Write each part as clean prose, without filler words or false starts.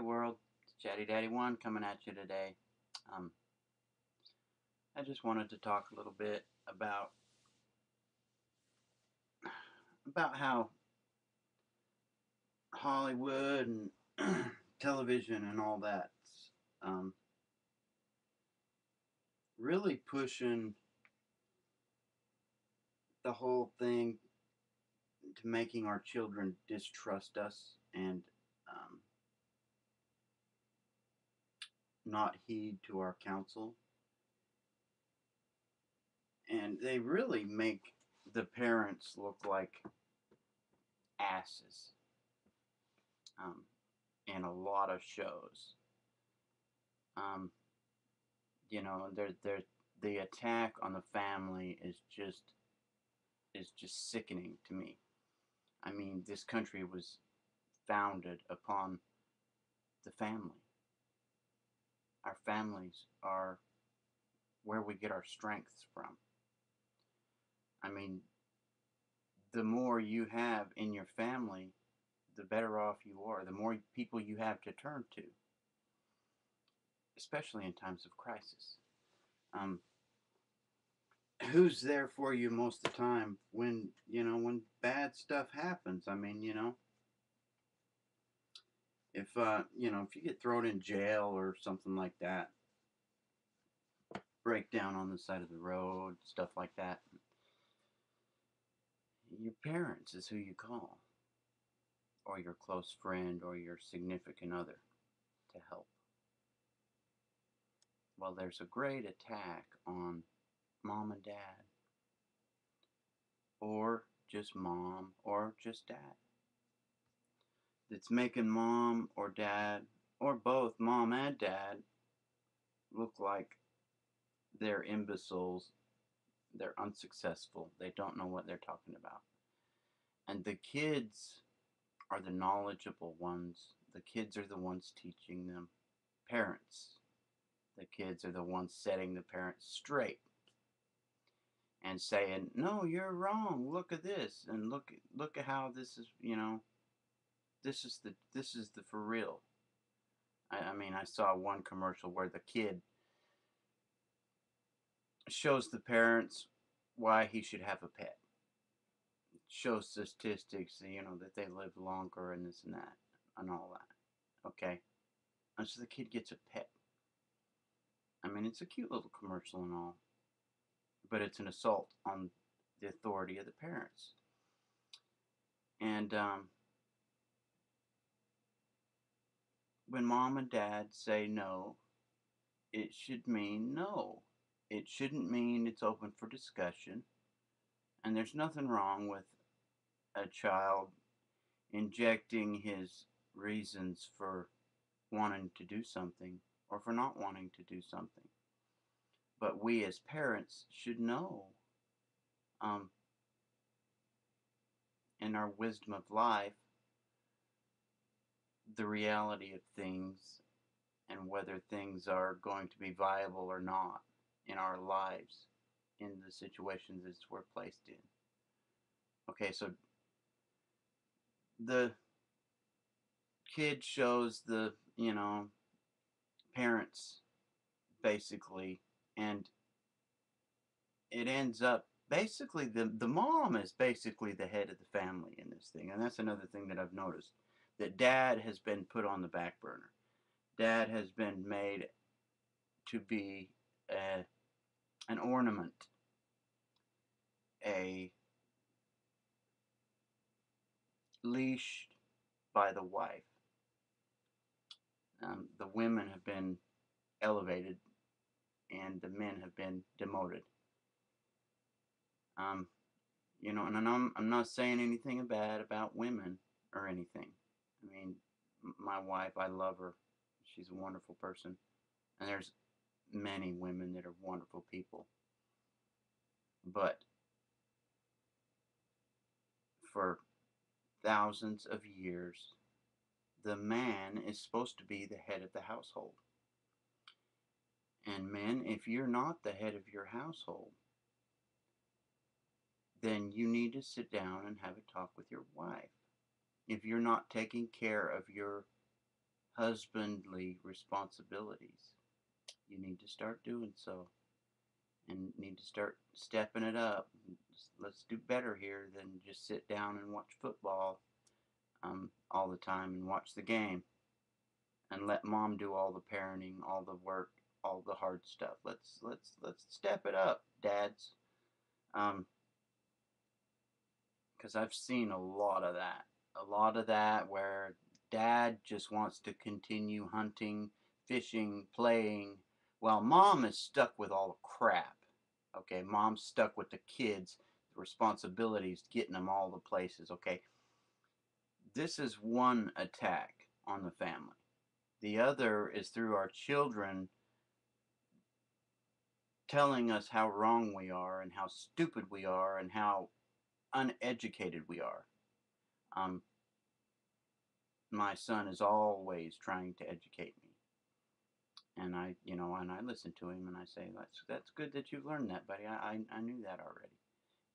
Hey world, it's Chatty Daddy One coming at you today. Um, I just wanted to talk a little bit about how Hollywood and television and all that um, really pushing the whole thing to making our children distrust us and um, not heed to our counsel, and they really make the parents look like asses um, in a lot of shows. Um, the attack on the family is just sickening to me. I mean, this country was founded upon the family. Our families are where we get our strengths from. I mean, the more you have in your family, the better off you are. The more people you have to turn to, especially in times of crisis. Um, who's there for you most of the time when bad stuff happens? I mean, if you get thrown in jail or something like that, break down on the side of the road, stuff like that, your parents is who you call, or your close friend, or your significant other to help. Well, there's a great attack on mom and dad, or just mom, or just dad. That's making mom or dad, or both mom and dad, look like they're imbeciles, they're unsuccessful, they don't know what they're talking about. And the kids are the knowledgeable ones. The kids are the ones teaching them. Parents. The kids are the ones setting the parents straight and saying, "No, you're wrong. Look at this, and look at how this is. This is the for real." I mean, I saw one commercial where the kid shows the parents why he should have a pet. Shows statistics, that they live longer and this and that and all that. Okay, and so the kid gets a pet. I mean, it's a cute little commercial and all, but it's an assault on the authority of the parents. And when mom and dad say no, it should mean no. It shouldn't mean it's open for discussion. And there's nothing wrong with a child injecting his reasons for wanting to do something or for not wanting to do something. But we as parents should know, um, in our wisdom of life, the reality of things and whether things are going to be viable or not in our lives in the situations that we're placed in. Okay, so the kid shows the parents basically, and it ends up basically the mom is basically the head of the family in this thing. And that's another thing that I've noticed, that dad has been put on the back burner. Dad has been made to be a, an ornament, a leashed by the wife. The women have been elevated and the men have been demoted. Um, and I'm not saying anything bad about women or anything. I mean, my wife, I love her. She's a wonderful person. And there's many women that are wonderful people. But for thousands of years, the man is supposed to be the head of the household. And men, if you're not the head of your household, then you need to sit down and have a talk with your wife. If you're not taking care of your husbandly responsibilities. You need to start doing so and need to start stepping it up. Let's do better here than just sit down and watch football all the time and watch the game and let mom do all the parenting, all the work, all the hard stuff. Let's step it up, dads. Um, because I've seen a lot of that. A lot of that where dad just wants to continue hunting, fishing, playing, while mom is stuck with all the crap. Okay, mom's stuck with the kids, the responsibilities, getting them all the places. Okay, this is one attack on the family. The other is through our children telling us how wrong we are and how stupid we are and how uneducated we are. Um, my son is always trying to educate me. And I listen to him and I say, that's good that you've learned that, buddy. I knew that already.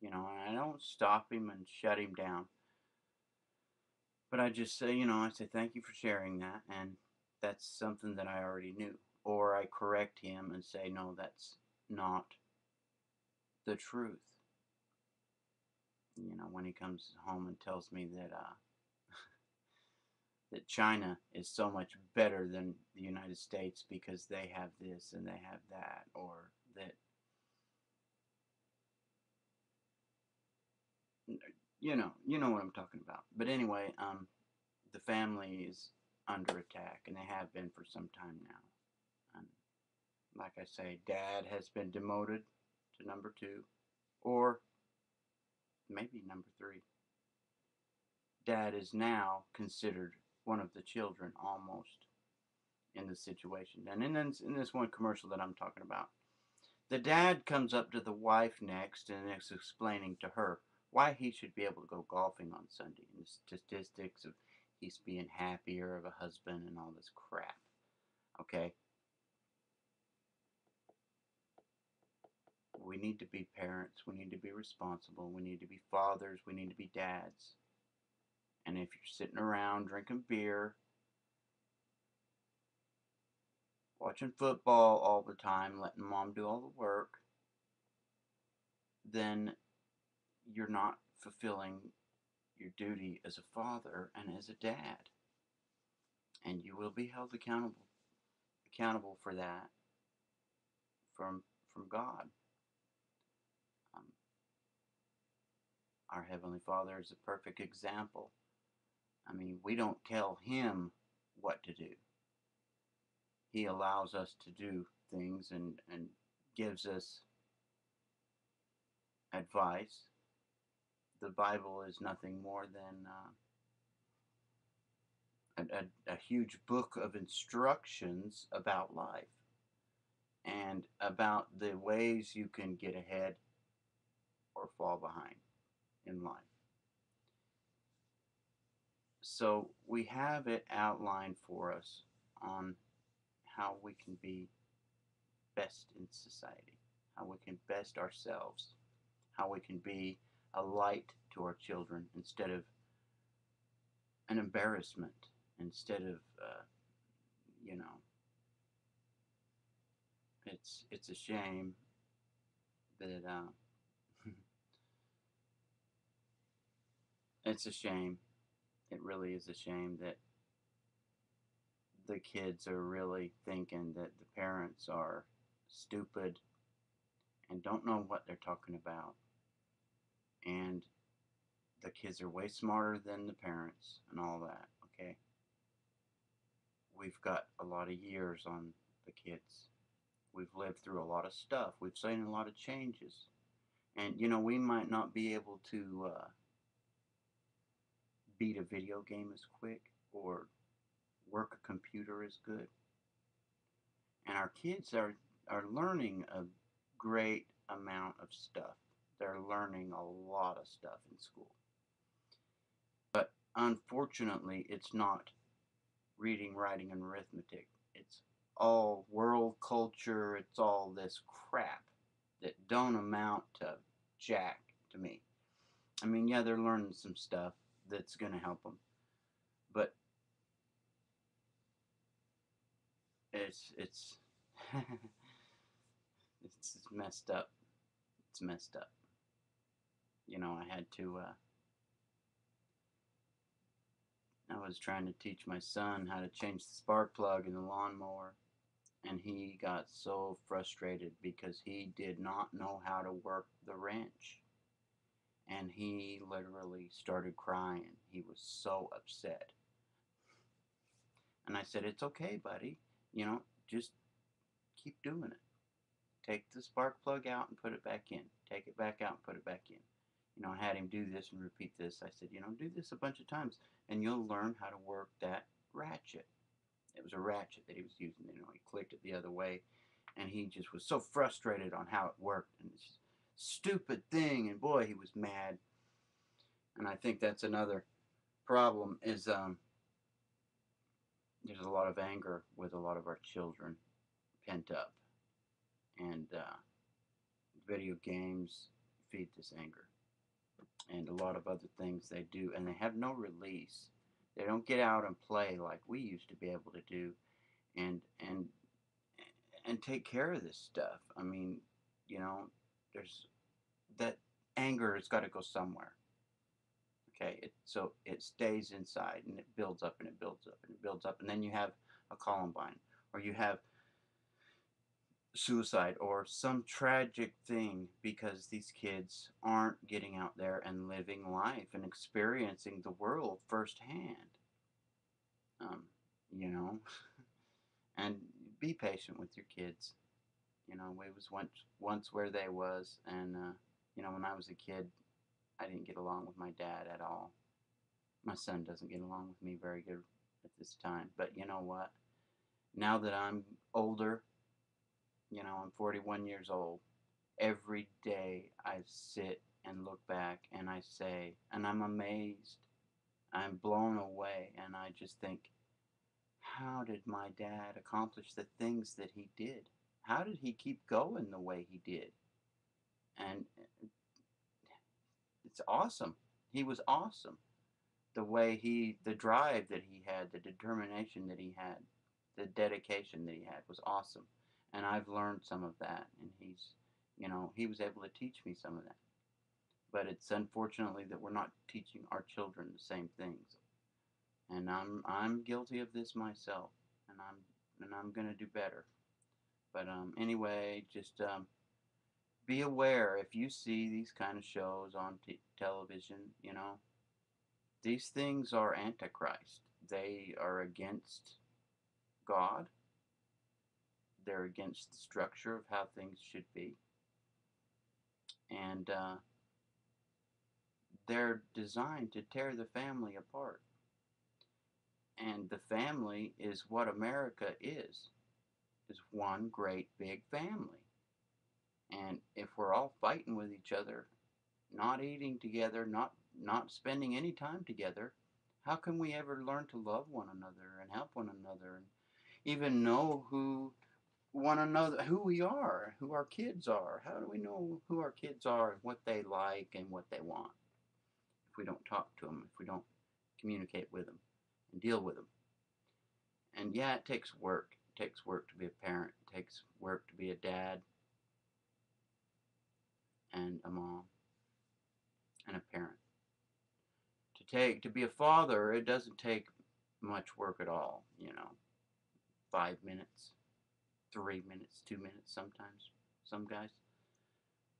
And I don't stop him and shut him down. But I just say, I say, thank you for sharing that. And that's something that I already knew. Or I correct him and say, no, that's not the truth. When he comes home and tells me that China is so much better than the United States because they have this and they have that, or that you know what I'm talking about. But anyway, the family is under attack, and they have been for some time now. And like I say, Dad has been demoted to number 2, or maybe number 3. Dad is now considered one of the children almost in the situation. And in this one commercial that I'm talking about, the dad comes up to the wife next and is explaining to her why he should be able to go golfing on Sunday and the statistics of he's being happier of a husband and all this crap. Okay? We need to be parents. We need to be responsible. We need to be fathers. We need to be dads. And if you're sitting around drinking beer, watching football all the time, letting mom do all the work, then you're not fulfilling your duty as a father and as a dad. And you will be held accountable for that from God. Um, our Heavenly Father is a perfect example. I mean, we don't tell Him what to do. He allows us to do things and gives us advice. The Bible is nothing more than a huge book of instructions about life and about the ways you can get ahead or fall behind in life. So we have it outlined for us on how we can be best in society, how we can best ourselves, how we can be a light to our children instead of an embarrassment, instead of, you know, it's a shame that it's a shame. It really is a shame that the kids are really thinking that the parents are stupid and don't know what they're talking about. And the kids are way smarter than the parents and all that, okay? We've got a lot of years on the kids. We've lived through a lot of stuff. We've seen a lot of changes. And, we might not be able to beat a video game as quick or work a computer as good. And our kids are learning a great amount of stuff. They're learning a lot of stuff in school. But unfortunately, it's not reading, writing, and arithmetic. It's all world culture. It's all this crap that don't amount to jack to me. I mean, yeah, they're learning some stuff that's going to help them. But it's it's messed up. It's messed up. You know, I was trying to teach my son how to change the spark plug in the lawnmower, and he got so frustrated because he did not know how to work the wrench. And he literally started crying. He was so upset. And I said, "It's okay, buddy. You know, just keep doing it. Take the spark plug out and put it back in. Take it back out and put it back in." You know, I had him do this and repeat this. I said, "Do this a bunch of times and you'll learn how to work that ratchet." It was a ratchet that he was using. He clicked it the other way, and he just was so frustrated on how it worked and this stupid thing. And boy, he was mad. And I think that's another problem is there's a lot of anger with a lot of our children pent up, and video games feed this anger, and a lot of other things they do, and they have no release. They don't get out and play like we used to be able to do, and and and take care of this stuff. I mean, there's that anger has got to go somewhere. Okay, so it stays inside and it builds up and it builds up and it builds up, and then you have a Columbine, or you have suicide, or some tragic thing because these kids aren't getting out there and living life and experiencing the world firsthand. Um, you know, and be patient with your kids. We was once where they was, and when I was a kid, I didn't get along with my dad at all. My son doesn't get along with me very good at this time. But you know what? Now that I'm older, I'm 41 years old. Every day I sit and look back and I say, and I'm amazed, I'm blown away, and I just think, how did my dad accomplish the things that he did? How did he keep going the way he did? And it's awesome. He was awesome. The drive that he had, the determination that he had, the dedication that he had was awesome. And I've learned some of that, and he was able to teach me some of that. But it's unfortunately that we're not teaching our children the same things. And I'm guilty of this myself, and I'm gonna do better. But anyway, just be aware if you see these kind of shows on television. These things are antichrist. They are against God. They're against the structure of how things should be, and they're designed to tear the family apart. And the family is what America is one great big family. And if we're all fighting with each other, not eating together, not spending any time together, how can we ever learn to love one another and help one another and even know who we are, who our kids are? How do we know who our kids are and what they like and what they want if we don't talk to them, if we don't communicate with them and deal with them? And yeah, it takes work. It takes work to be a parent. It takes work to be a dad and a mom and a parent. To be a father, it doesn't take much work at all. 5 minutes, 3 minutes, 2 minutes sometimes, some guys.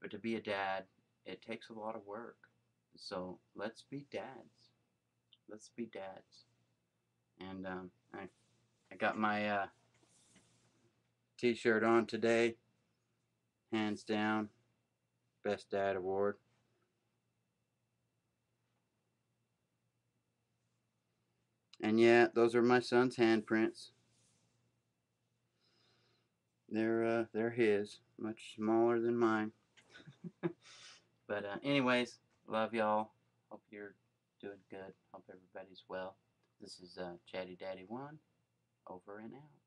But to be a dad, it takes a lot of work. So let's be dads. Let's be dads. And I got my t-shirt on today. Hands down, best dad award. And yeah, those are my son's handprints. They're his, much smaller than mine. But anyways, love y'all. Hope you're doing good. Hope everybody's well. This is Chatty Daddy 1, over and out.